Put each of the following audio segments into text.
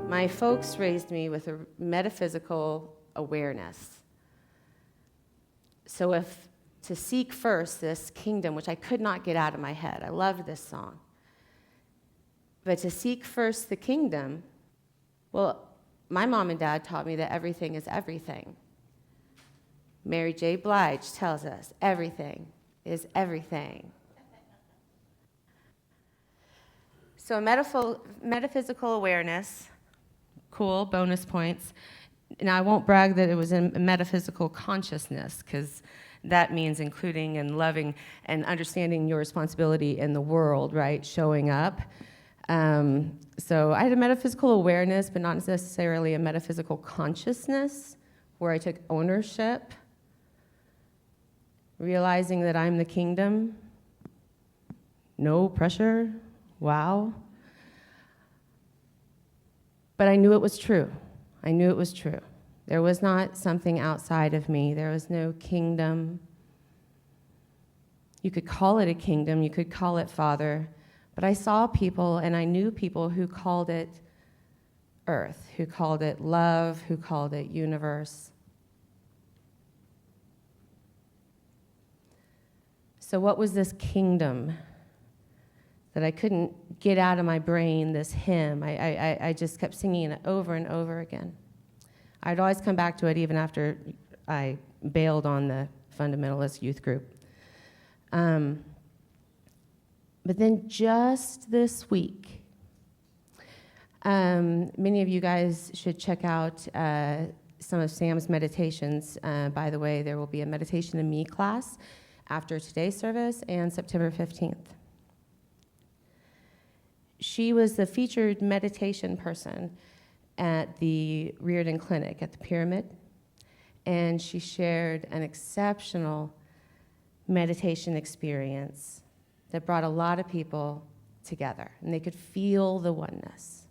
My folks raised me with a metaphysical awareness. So if to seek first this kingdom, which I could not get out of my head, I loved this song, but to seek first the kingdom, well, my mom and dad taught me that everything is everything. Mary J. Blige tells us everything is everything. So metaphysical awareness, cool, bonus points. Now, I won't brag that it was in metaphysical consciousness, because that means including and loving and understanding your responsibility in the world, right, showing up. So I had a metaphysical awareness, but not necessarily a metaphysical consciousness, where I took ownership, realizing that I'm the kingdom. No pressure. Wow. But I knew it was true. I knew it was true. There was not something outside of me. There was no kingdom. You could call it a kingdom. You could call it Father. But I saw people, and I knew people who called it earth, who called it love, who called it universe. So what was this kingdom that I couldn't get out of my brain, this hymn? I just kept singing it over and over again. I'd always come back to it even after I bailed on the fundamentalist youth group. But then just this week, many of you guys should check out some of Sam's meditations. By the way, there will be a Meditation in Me class after today's service and September 15th. She was the featured meditation person at the Reardon Clinic at the Pyramid, and she shared an exceptional meditation experience that brought a lot of people together, and they could feel the oneness.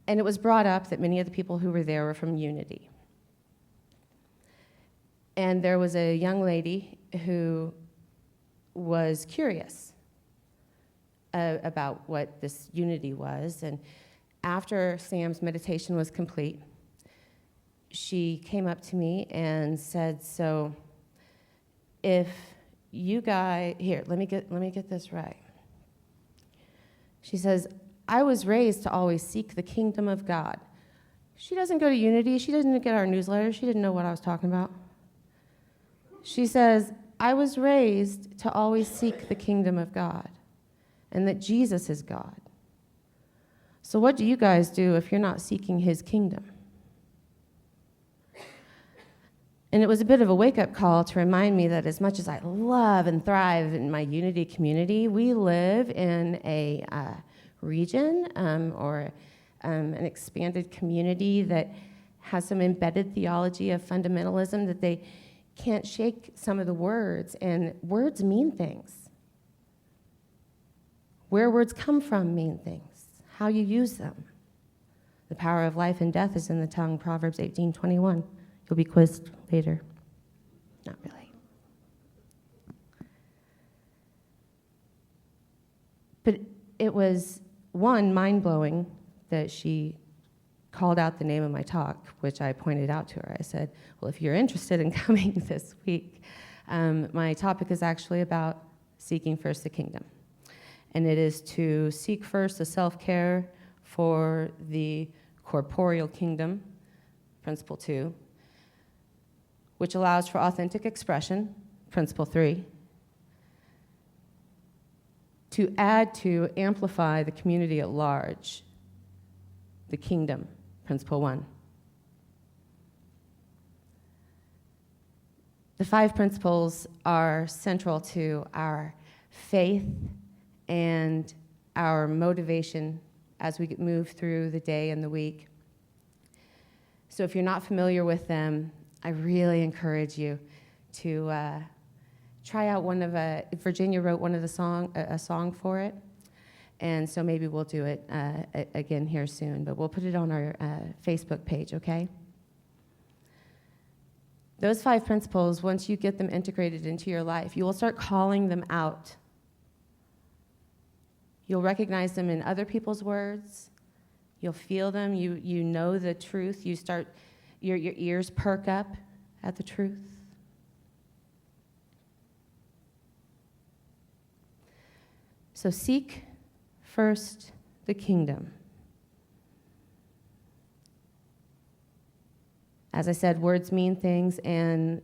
And it was brought up that many of the people who were there were from Unity. And there was a young lady who was curious about what this unity was, and after Sam's meditation was complete, she came up to me and said, "So, if you guys here, let me get this right." She says, "I was raised to always seek the kingdom of God." She doesn't go to Unity. She doesn't get our newsletter. She didn't know what I was talking about. She says, "I was raised to always seek the kingdom of God, and that Jesus is God. So what do you guys do if you're not seeking his kingdom?" And it was a bit of a wake-up call to remind me that as much as I love and thrive in my Unity community, we live in a region or an expanded community that has some embedded theology of fundamentalism, that they can't shake some of the words, and words mean things. Where words come from mean things, how you use them. The power of life and death is in the tongue, Proverbs 18:21. You'll be quizzed later. Not really. But it was, one, mind-blowing that she called out the name of my talk, which I pointed out to her. I said, "Well, if you're interested in coming this week, my topic is actually about seeking first the kingdom. And it is to seek first the self-care for the corporeal kingdom, principle 2, which allows for authentic expression, principle 3, to add to amplify the community at large, the kingdom, principle 1. The 5 principles are central to our faith and our motivation as we move through the day and the week. So if you're not familiar with them, I really encourage you to try out one of Virginia wrote one of the a song for it, and so maybe we'll do it again here soon, but we'll put it on our Facebook page, okay? Those 5 principles, once you get them integrated into your life, you will start calling them out. You'll recognize them in other people's words. You'll feel them. You know the truth. You start, your ears perk up at the truth. So seek first the kingdom. As I said, words mean things, and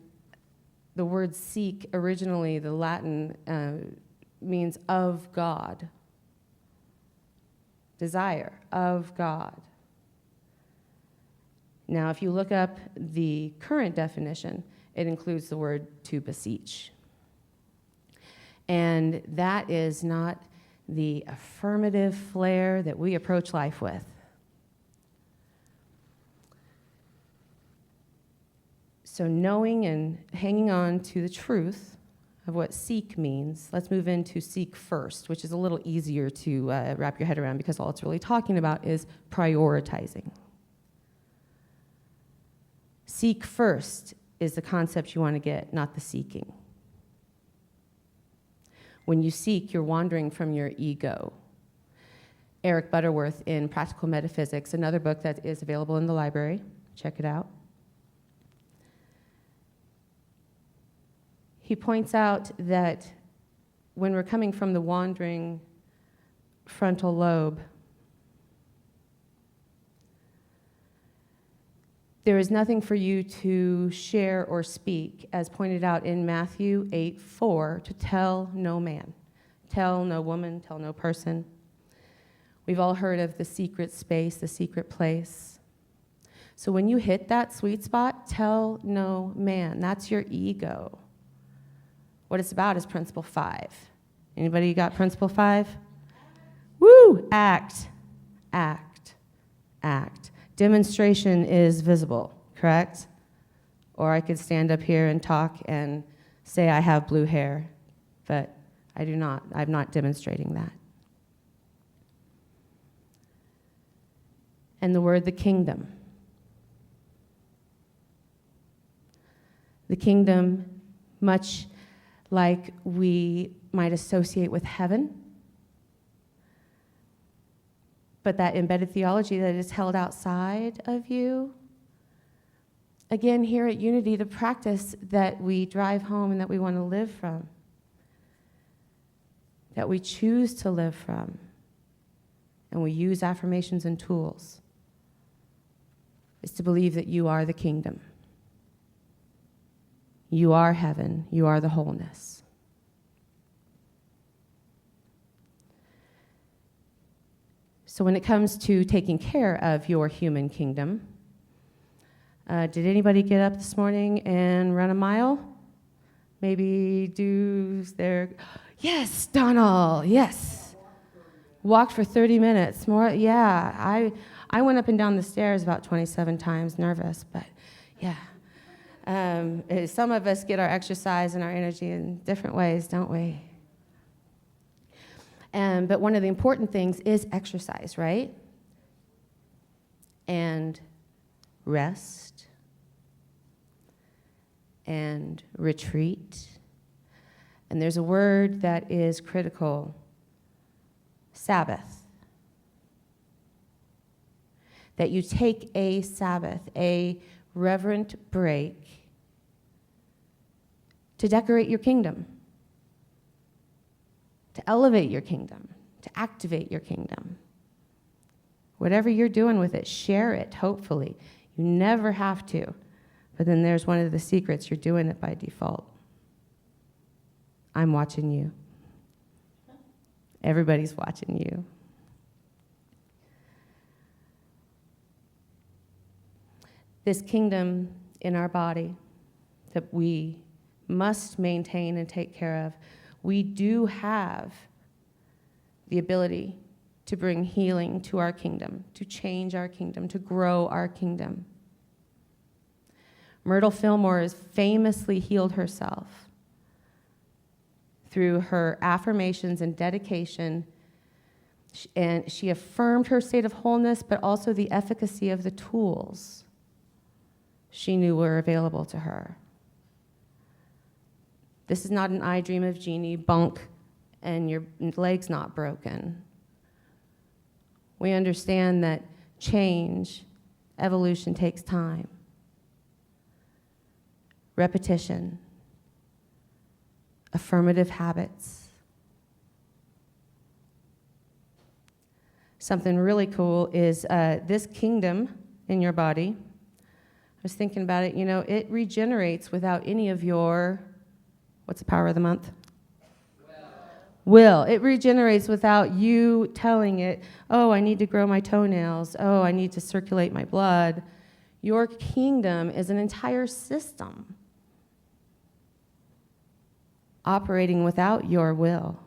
the word seek, originally, the Latin, means of God. Desire of God. Now, if you look up the current definition, it includes the word to beseech. And that is not the affirmative flair that we approach life with. So knowing and hanging on to the truth of what seek means, let's move into seek first, which is a little easier to wrap your head around because all it's really talking about is prioritizing. Seek first is the concept you want to get, not the seeking. When you seek, you're wandering from your ego. Eric Butterworth in Practical Metaphysics, another book that is available in the library, check it out. He points out that when we're coming from the wandering frontal lobe, there is nothing for you to share or speak, as pointed out in Matthew 8:4, to tell no man, tell no woman, tell no person. We've all heard of the secret space, the secret place. So when you hit that sweet spot, tell no man. That's your ego. What it's about is principle 5. Anybody got principle 5? Woo! Act, act, act. Demonstration is visible, correct? Or I could stand up here and talk and say I have blue hair, but I do not. I'm not demonstrating that. And the word, the kingdom. The kingdom, much like we might associate with heaven, but that embedded theology that is held outside of you. Again, here at Unity, the practice that we drive home and that we want to live from, that we choose to live from, and we use affirmations and tools, is to believe that you are the kingdom. You are heaven. You are the wholeness. So when it comes to taking care of your human kingdom, did anybody get up this morning and run a mile? Maybe do their... Yes, Donald, yes. Walked for 30 minutes. More, yeah. I went up and down the stairs about 27 times, nervous, but yeah. Some of us get our exercise and our energy in different ways, don't we? But one of the important things is exercise, right? And rest and retreat. And there's a word that is critical: Sabbath. That you take a Sabbath, a reverent break, to decorate your kingdom, to elevate your kingdom, to activate your kingdom. Whatever you're doing with it, share it, hopefully. You never have to. But then there's one of the secrets: you're doing it by default. I'm watching you. Everybody's watching you. This kingdom in our body that we must maintain and take care of, we do have the ability to bring healing to our kingdom, to change our kingdom, to grow our kingdom. Myrtle Fillmore has famously healed herself through her affirmations and dedication, and she affirmed her state of wholeness, but also the efficacy of the tools she knew were available to her. This is not an I dream of Jeannie, bonk, and your leg's not broken. We understand that change, evolution takes time. Repetition, affirmative habits. Something really cool is this kingdom in your body. I was thinking about it, it regenerates without any of your, what's the power of the month? Will. It regenerates without you telling it, oh, I need to grow my toenails. Oh, I need to circulate my blood. Your kingdom is an entire system operating without your will.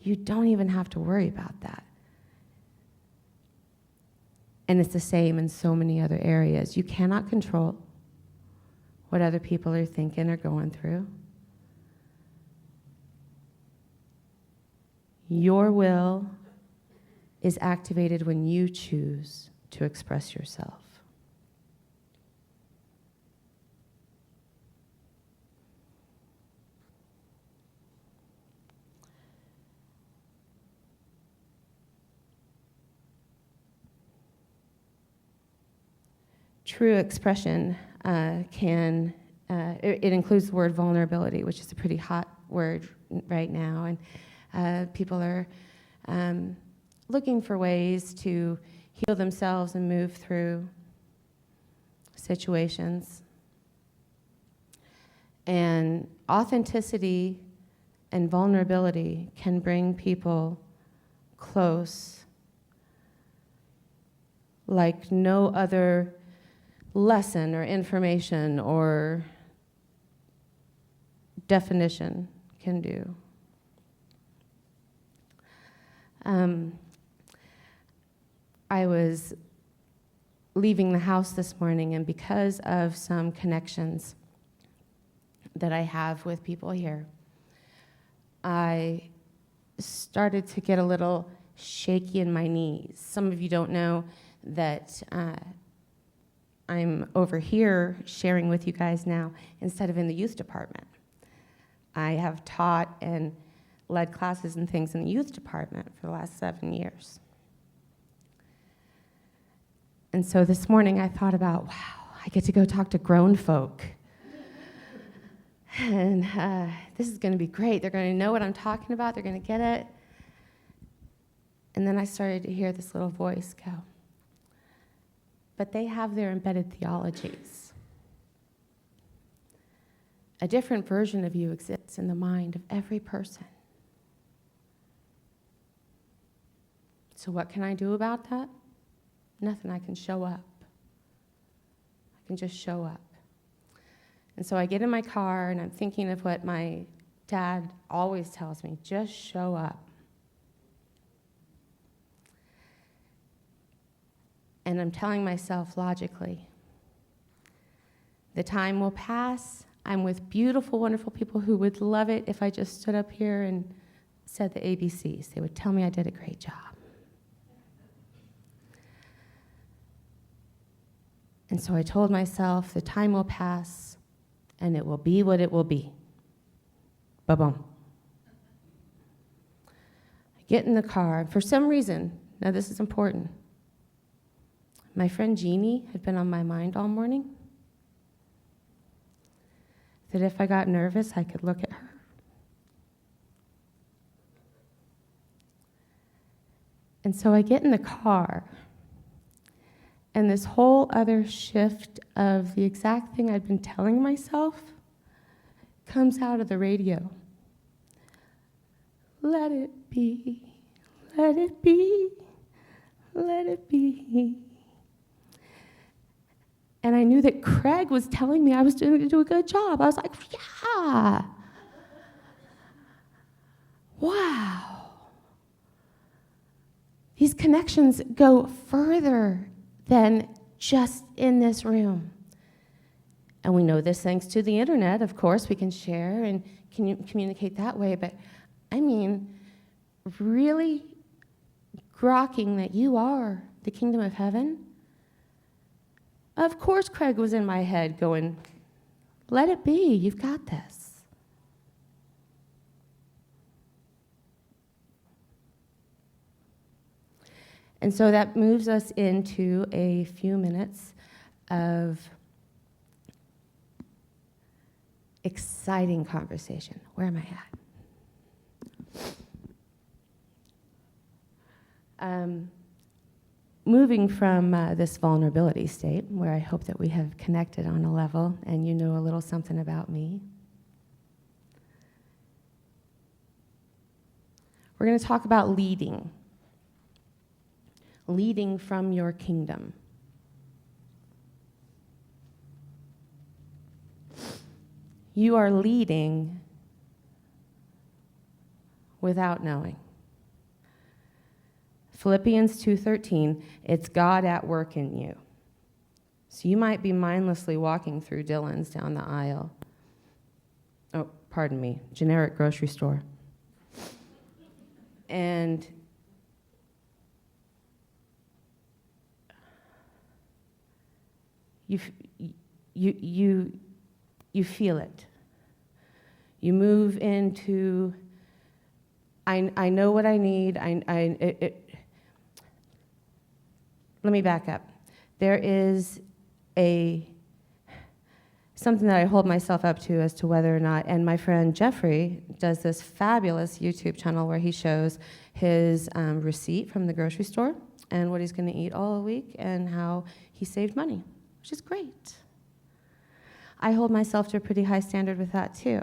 You don't even have to worry about that. And it's the same in so many other areas. You cannot control what other people are thinking or going through. Your will is activated when you choose to express yourself. True expression it includes the word vulnerability, which is a pretty hot word right now, and people are looking for ways to heal themselves and move through situations. And authenticity and vulnerability can bring people close like no other lesson or information or definition can do. I was leaving the house this morning, and because of some connections that I have with people here, I started to get a little shaky in my knees. Some of you don't know that I'm over here sharing with you guys now instead of in the youth department. I have taught and led classes and things in the youth department for the last 7 years. And so this morning I thought about, wow, I get to go talk to grown folk. And this is going to be great. They're going to know what I'm talking about. They're going to get it. And then I started to hear this little voice go, but they have their embedded theologies. A different version of you exists in the mind of every person. So what can I do about that? Nothing. I can show up. I can just show up. And so I get in my car and I'm thinking of what my dad always tells me, just show up. And I'm telling myself logically, the time will pass. I'm with beautiful, wonderful people who would love it if I just stood up here and said the ABCs. They would tell me I did a great job. And so I told myself, the time will pass, and it will be what it will be. Ba-boom. I get in the car. For some reason, now this is important, my friend Jeannie had been on my mind all morning, that if I got nervous, I could look at her. And so I get in the car, and this whole other shift of the exact thing I'd been telling myself comes out of the radio. Let it be, let it be, let it be. And I knew that Craig was telling me I was doing a good job. I was like, yeah. Wow. These connections go further than just in this room. And we know this thanks to the internet, of course. We can share and communicate that way. But I mean, really grokking that you are the kingdom of heaven. Of course, Craig was in my head going, let it be, you've got this. And so that moves us into a few minutes of exciting conversation. Where am I at? Moving from this vulnerability state, where I hope that we have connected on a level and you know a little something about me, we're going to talk about leading. Leading from your kingdom. You are leading without knowing. Philippians 2:13, it's God at work in you. So you might be mindlessly walking through Dillon's down the aisle. Oh, pardon me, generic grocery store. And you feel it. You move into, I know what I need. Let me back up. There is something that I hold myself up to as to whether or not, and my friend Jeffrey does this fabulous YouTube channel where he shows his receipt from the grocery store and what he's going to eat all week and how he saved money, which is great. I hold myself to a pretty high standard with that too.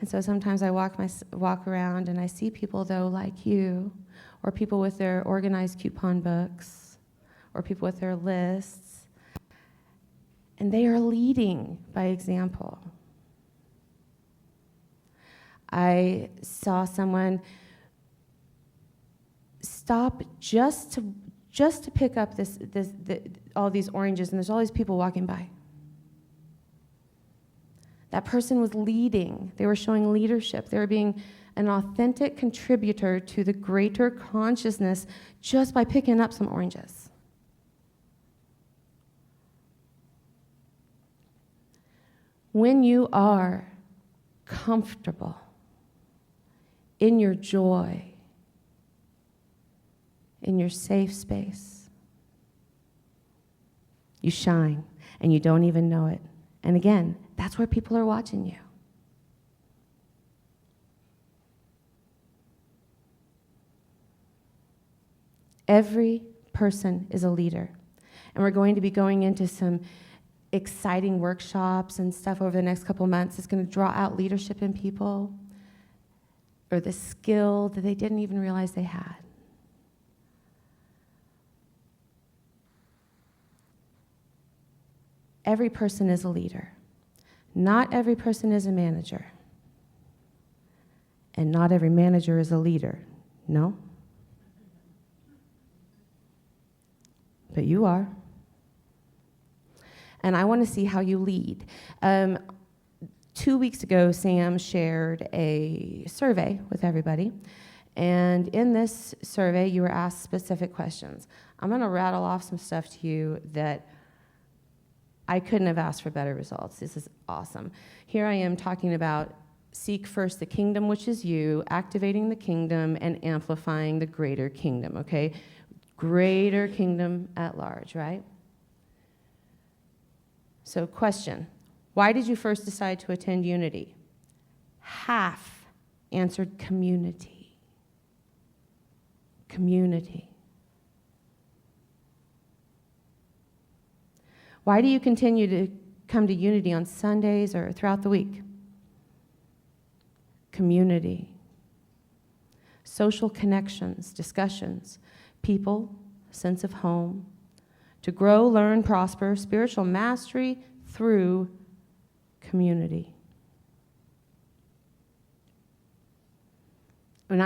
And so sometimes I walk around and I see people, though, like you, or people with their organized coupon books, or people with their lists, and they are leading by example. I saw someone stop just to pick up all these oranges, and there's all these people walking by. That person was leading. They were showing leadership. They were being an authentic contributor to the greater consciousness just by picking up some oranges. When you are comfortable in your joy, in your safe space, you shine and you don't even know it. And again, that's where people are watching you. Every person is a leader. And we're going to be going into some exciting workshops and stuff over the next couple months. It's going to draw out leadership in people, or the skill that they didn't even realize they had. Every person is a leader. Not every person is a manager. And not every manager is a leader. No? But you are. And I want to see how you lead. 2 weeks ago, Sam shared a survey with everybody. And in this survey, you were asked specific questions. I'm going to rattle off some stuff to you that I couldn't have asked for better results. This is awesome. Here I am talking about seek first the kingdom, which is you, activating the kingdom, and amplifying the greater kingdom, okay? Greater kingdom at large, right? So question, why did you first decide to attend Unity? Half answered community. Community. Why do you continue to come to Unity on Sundays or throughout the week? Community. Social connections, discussions, people, sense of home. To grow, learn, prosper, spiritual mastery through community. And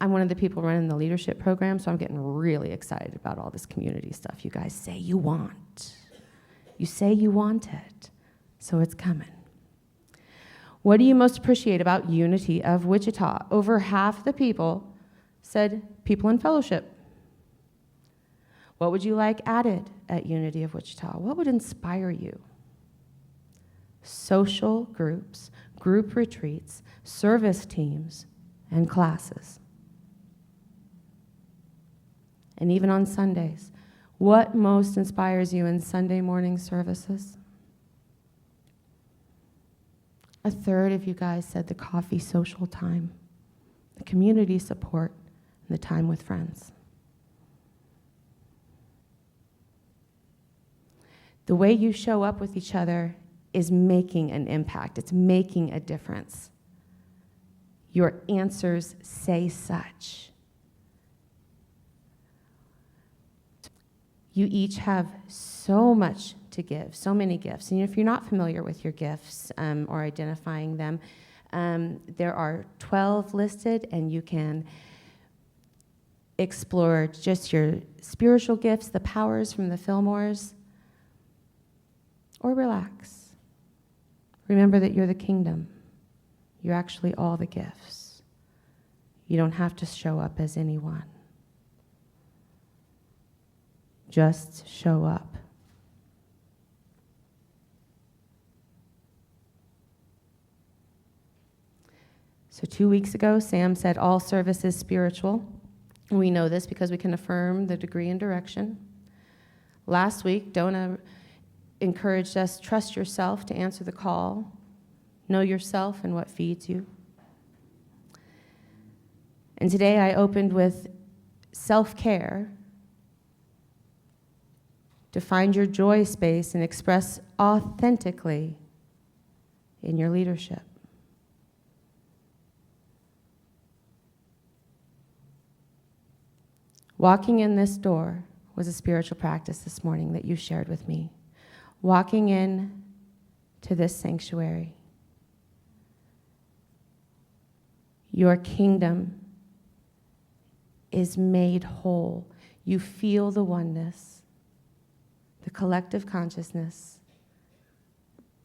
I'm one of the people running the leadership program, so I'm getting really excited about all this community stuff you guys say you want. You say you want it, so it's coming. What do you most appreciate about Unity of Wichita? Over half the people said people in fellowship. What would you like added at Unity of Wichita? What would inspire you? Social groups, group retreats, service teams, and classes. and even on Sundays. What most inspires you in Sunday morning services? A third of you guys said the coffee social time, the community support, and the time with friends. The way you show up with each other is making an impact. It's making a difference. Your answers say such. You each have so much to give, so many gifts. And if you're not familiar with your gifts or identifying them, there are 12 listed, and you can explore just your spiritual gifts, the powers from the Fillmores, or relax. Remember that you're the kingdom. You're actually all the gifts. You don't have to show up as anyone. Just show up. So 2 weeks ago, Sam said all service is spiritual. We know this because we can affirm the degree and direction. Last week, Donna encouraged us, trust yourself to answer the call. Know yourself and what feeds you. And today I opened with self-care to find your joy space and express authentically in your leadership. Walking in this door was a spiritual practice this morning that you shared with me. Walking in to this sanctuary. Your kingdom is made whole. You feel the oneness, the collective consciousness,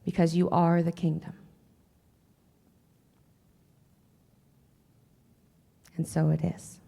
because you are the kingdom. And so it is.